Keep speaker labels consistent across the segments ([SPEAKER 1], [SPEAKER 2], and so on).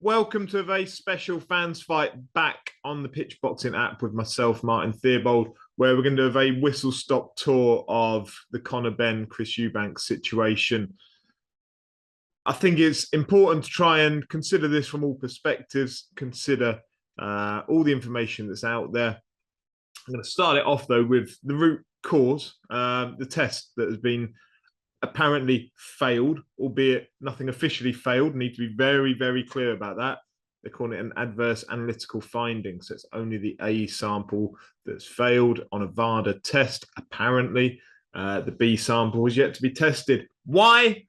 [SPEAKER 1] Welcome to a very special fans fight back on the PitchBoxing app with myself, Martin Theobald, where we're going to do a very whistle-stop tour of the Conor Benn, Chris Eubank situation. I think it's important to try and consider this from all perspectives, consider all the information that's out there. I'm going to start it off, though, with the root cause, the test that has been apparently failed, albeit nothing officially failed. Need to be very, very clear about that. They're calling it an adverse analytical finding. So it's only the A sample that's failed on a VADA test, apparently. The B sample is yet to be tested. Why?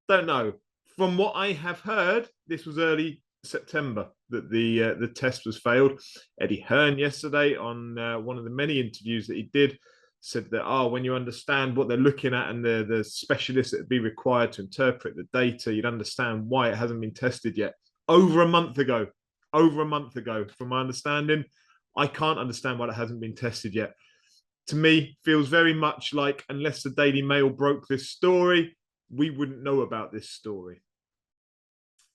[SPEAKER 1] Don't know. From what I have heard, this was early September that the test was failed. Eddie Hearn yesterday on one of the many interviews that he did said that, when you understand what they're looking at and the specialists that would be required to interpret the data, you'd understand why it hasn't been tested yet. Over a month ago, from my understanding, I can't understand why it hasn't been tested yet. To me, feels very much like unless the Daily Mail broke this story, we wouldn't know about this story.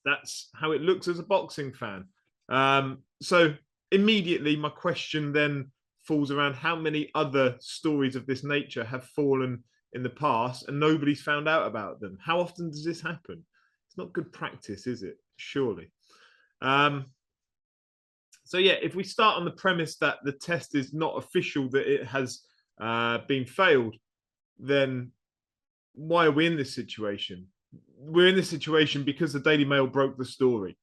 [SPEAKER 1] That's how it looks as a boxing fan. So immediately my question then falls around how many other stories of this nature have fallen in the past and nobody's found out about them. How often does this happen? It's not good practice, is it? Surely. So yeah, if we start on the premise that the test is not official, that it has been failed, then why are we in this situation? We're in this situation because the Daily Mail broke the story.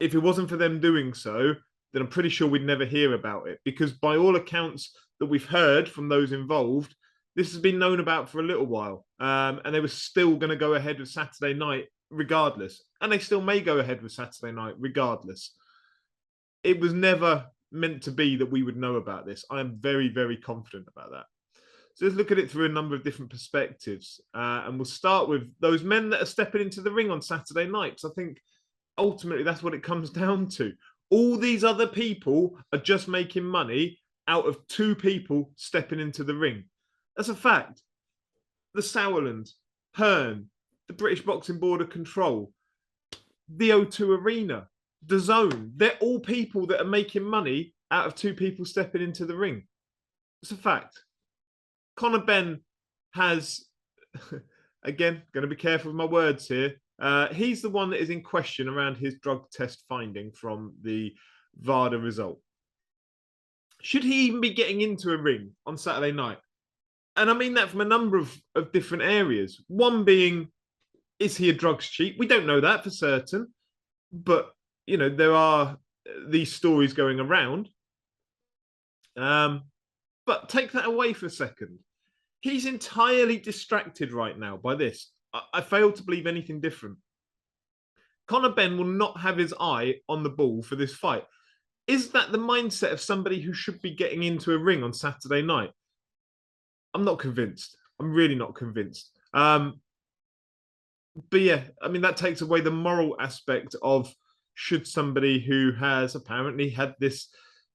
[SPEAKER 1] If it wasn't for them doing so, then I'm pretty sure we'd never hear about it, because by all accounts that we've heard from those involved, this has been known about for a little while. And they were still going to go ahead with Saturday night regardless. And they still may go ahead with Saturday night regardless. It was never meant to be that we would know about this. I am very, very confident about that. So let's look at it through a number of different perspectives. And we'll start with those men that are stepping into the ring on Saturday nights. I think ultimately that's what it comes down to. All these other people are just making money out of two people stepping into the ring. That's a fact. The Sauerlands, Hearn, the British Boxing Board of Control, the O2 Arena, the Zone. They're all people that are making money out of two people stepping into the ring. It's a fact. Conor Benn has, again, going to be careful with my words here. He's the one that is in question around his drug test finding from the VADA result. Should he even be getting into a ring on Saturday night? And I mean that from a number of different areas. One being, is he a drugs cheat? We don't know that for certain. But, you know, there are these stories going around. But take that away for a second. He's entirely distracted right now by this. I fail to believe anything different. Conor Benn will not have his eye on the ball for this fight. Is that the mindset of somebody who should be getting into a ring on Saturday night? I'm not convinced. I'm really not convinced. But yeah, I mean, that takes away the moral aspect of, should somebody who has apparently had this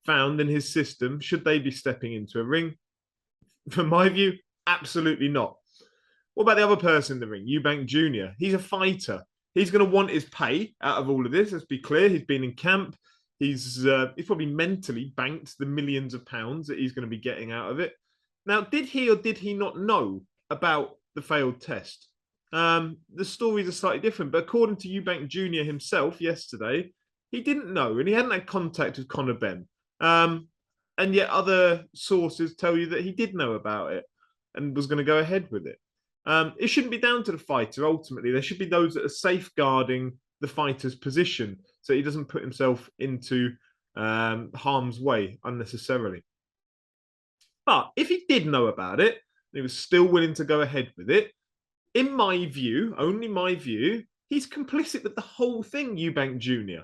[SPEAKER 1] found in his system, should they be stepping into a ring? From my view, absolutely not. What about the other person in the ring, Eubank Jr? He's a fighter. He's going to want his pay out of all of this. Let's be clear. He's been in camp. He's probably mentally banked the millions of pounds that he's going to be getting out of it. Now, did he or did he not know about the failed test? The stories are slightly different, but according to Eubank Jr. himself yesterday, he didn't know, and he hadn't had contact with Conor Benn. And yet other sources tell you that he did know about it and was going to go ahead with it. It shouldn't be down to the fighter, ultimately. There should be those that are safeguarding the fighter's position so he doesn't put himself into harm's way unnecessarily. But if he did know about it, and he was still willing to go ahead with it, in my view, only my view, he's complicit with the whole thing, Eubank Jr.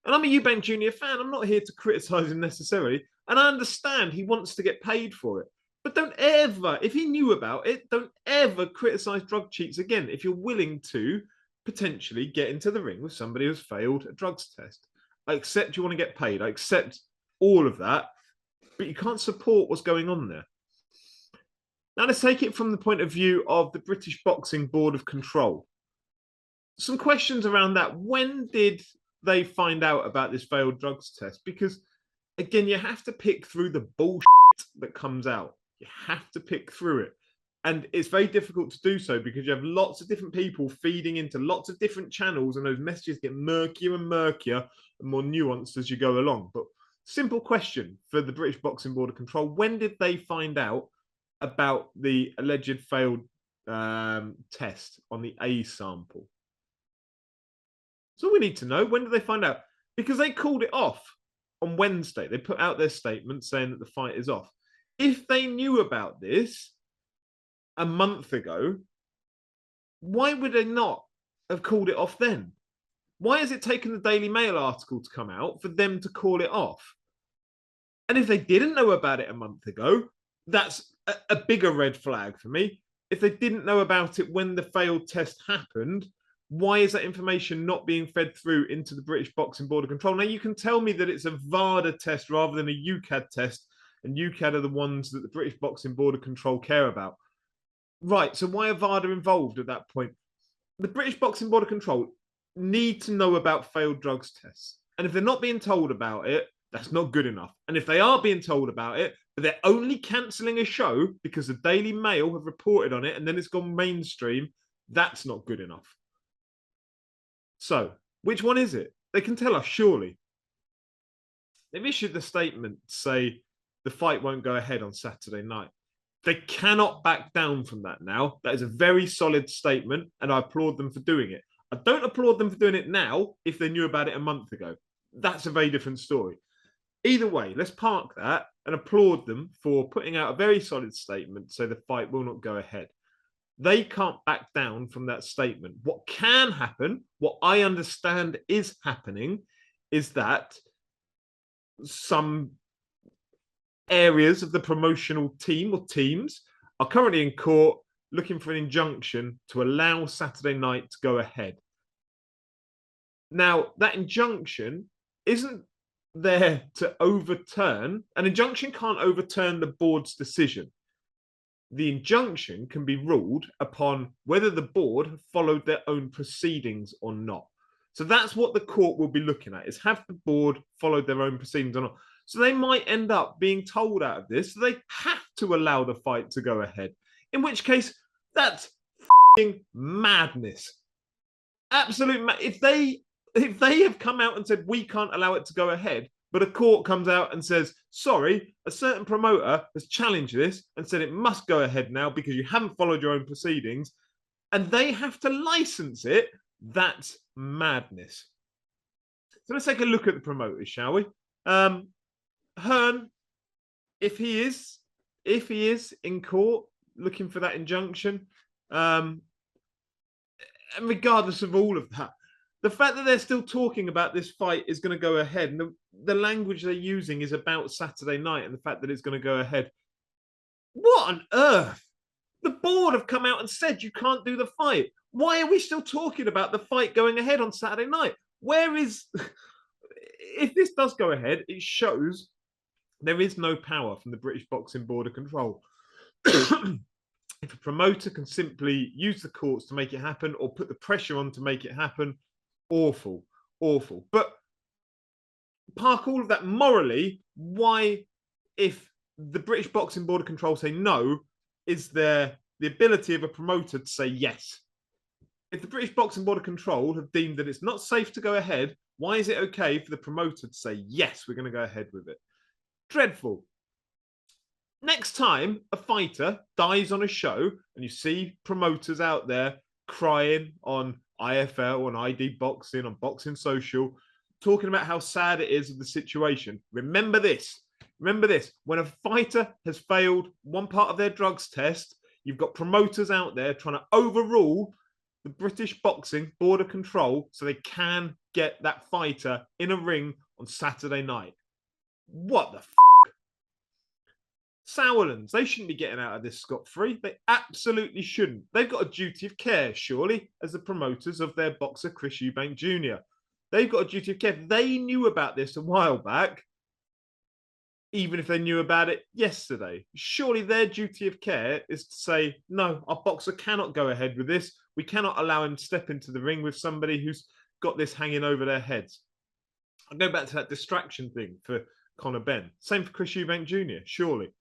[SPEAKER 1] And I'm a Eubank Jr. fan. I'm not here to criticise him necessarily. And I understand he wants to get paid for it. But don't ever, if he knew about it, don't ever criticise drug cheats again if you're willing to potentially get into the ring with somebody who's failed a drugs test. I accept you want to get paid. I accept all of that. But you can't support what's going on there. Now, let's take it from the point of view of the British Boxing Board of Control. Some questions around that. When did they find out about this failed drugs test? Because, again, you have to pick through the bullshit that comes out. You have to pick through it. And it's very difficult to do so because you have lots of different people feeding into lots of different channels, and those messages get murkier and murkier and more nuanced as you go along. But simple question for the British Boxing Board of Control: when did they find out about the alleged failed test on the A sample? So we need to know, when did they find out? Because they called it off on Wednesday. They put out their statement saying that the fight is off. If they knew about this a month ago, why would they not have called it off then? Why has it taken the Daily Mail article to come out for them to call it off? And if they didn't know about it a month ago, that's a bigger red flag for me. If they didn't know about it when the failed test happened, why is that information not being fed through into the British Boxing Board of Control? Now, you can tell me that it's a VADA test rather than a UKAD test, and UKAD are the ones that the British Boxing Board of Control care about. Right, so why are VADA involved at that point? The British Boxing Board of Control need to know about failed drugs tests. And if they're not being told about it, that's not good enough. And if they are being told about it, but they're only cancelling a show because the Daily Mail have reported on it and then it's gone mainstream, that's not good enough. So, which one is it? They can tell us, surely. They've issued the statement to say the fight won't go ahead on Saturday night. They cannot back down from that now. That is a very solid statement, and I applaud them for doing it. I don't applaud them for doing it now if they knew about it a month ago. That's a very different story. Either way, let's park that and applaud them for putting out a very solid statement to say the fight will not go ahead. They can't back down from that statement. What can happen, what I understand is happening, is that some areas of the promotional team or teams are currently in court looking for an injunction to allow Saturday night to go ahead. Now, that injunction isn't there to overturn. An injunction can't overturn the board's decision. The injunction can be ruled upon whether the board have followed their own proceedings or not. So that's what the court will be looking at, is have the board followed their own proceedings or not. So they might end up being told out of this, so they have to allow the fight to go ahead. In which case, that's f***ing madness. Absolute madness. If they have come out and said, we can't allow it to go ahead, but a court comes out and says, sorry, a certain promoter has challenged this and said it must go ahead now because you haven't followed your own proceedings, and they have to license it, that's madness. So let's take a look at the promoters, shall we? Hearn, if he is in court looking for that injunction, and regardless of all of that, the fact that they're still talking about this fight is going to go ahead, and the language they're using is about Saturday night and the fact that it's going to go ahead. What on earth? The board have come out and said you can't do the fight. Why are we still talking about the fight going ahead on Saturday night? Where is... If this does go ahead, it shows there is no power from the British Boxing Board of Control. If a promoter can simply use the courts to make it happen or put the pressure on to make it happen, awful, awful. But park all of that morally, why, if the British Boxing Board of Control say no, is there the ability of a promoter to say yes? If the British Boxing Board of Control have deemed that it's not safe to go ahead, why is it okay for the promoter to say, yes, we're going to go ahead with it? Dreadful. Next time a fighter dies on a show and you see promoters out there crying on IFL, on ID Boxing, on Boxing Social, talking about how sad it is of the situation, remember this. Remember this. When a fighter has failed one part of their drugs test, you've got promoters out there trying to overrule the British Boxing Board of Control so they can get that fighter in a ring on Saturday night. What the f***? Sauerlands, they shouldn't be getting out of this scot-free. They absolutely shouldn't. They've got a duty of care, surely, as the promoters of their boxer, Eubank Jr. They've got a duty of care. They knew about this a while back, even if they knew about it yesterday. Surely their duty of care is to say, no, our boxer cannot go ahead with this. We cannot allow him to step into the ring with somebody who's got this hanging over their heads. I'll go back to that distraction thing for Conor Benn. Same for Chris Eubank Jr., surely.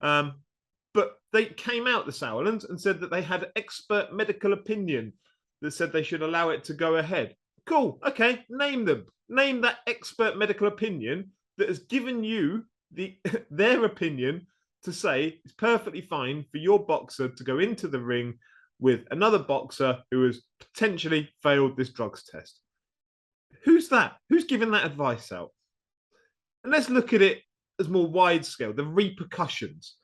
[SPEAKER 1] But they came out, the Sauerlands, and said that they had expert medical opinion that said they should allow it to go ahead. Cool. Okay, name them. Name that expert medical opinion that has given you their opinion to say it's perfectly fine for your boxer to go into the ring with another boxer who has potentially failed this drugs test. Who's that? Who's giving that advice out? And let's look at it as more wide scale, the repercussions.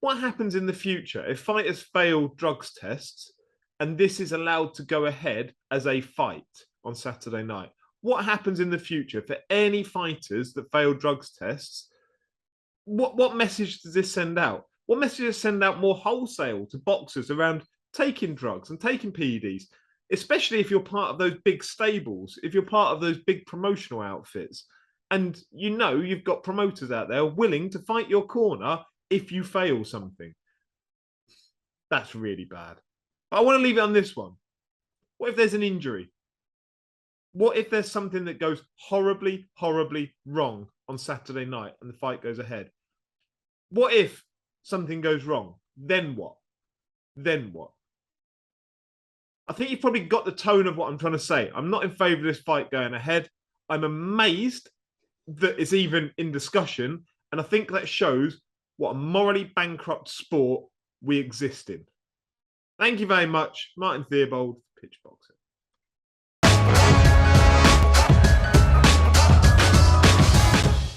[SPEAKER 1] What happens in the future if fighters fail drugs tests and this is allowed to go ahead as a fight on Saturday night? What happens in the future for any fighters that fail drugs tests? What message does this send out? What message does it send out more wholesale to boxers around taking drugs and taking PEDs, especially if you're part of those big stables, if you're part of those big promotional outfits, and you know you've got promoters out there willing to fight your corner if you fail something? That's really bad. But I want to leave it on this one. What if there's an injury? What if there's something that goes horribly, horribly wrong on Saturday night and the fight goes ahead? What if something goes wrong? Then what? Then what? I think you've probably got the tone of what I'm trying to say. I'm not in favour of this fight going ahead. I'm amazed that it's even in discussion. And I think that shows what a morally bankrupt sport we exist in. Thank you very much. Martin Theobald, PitchBoxing.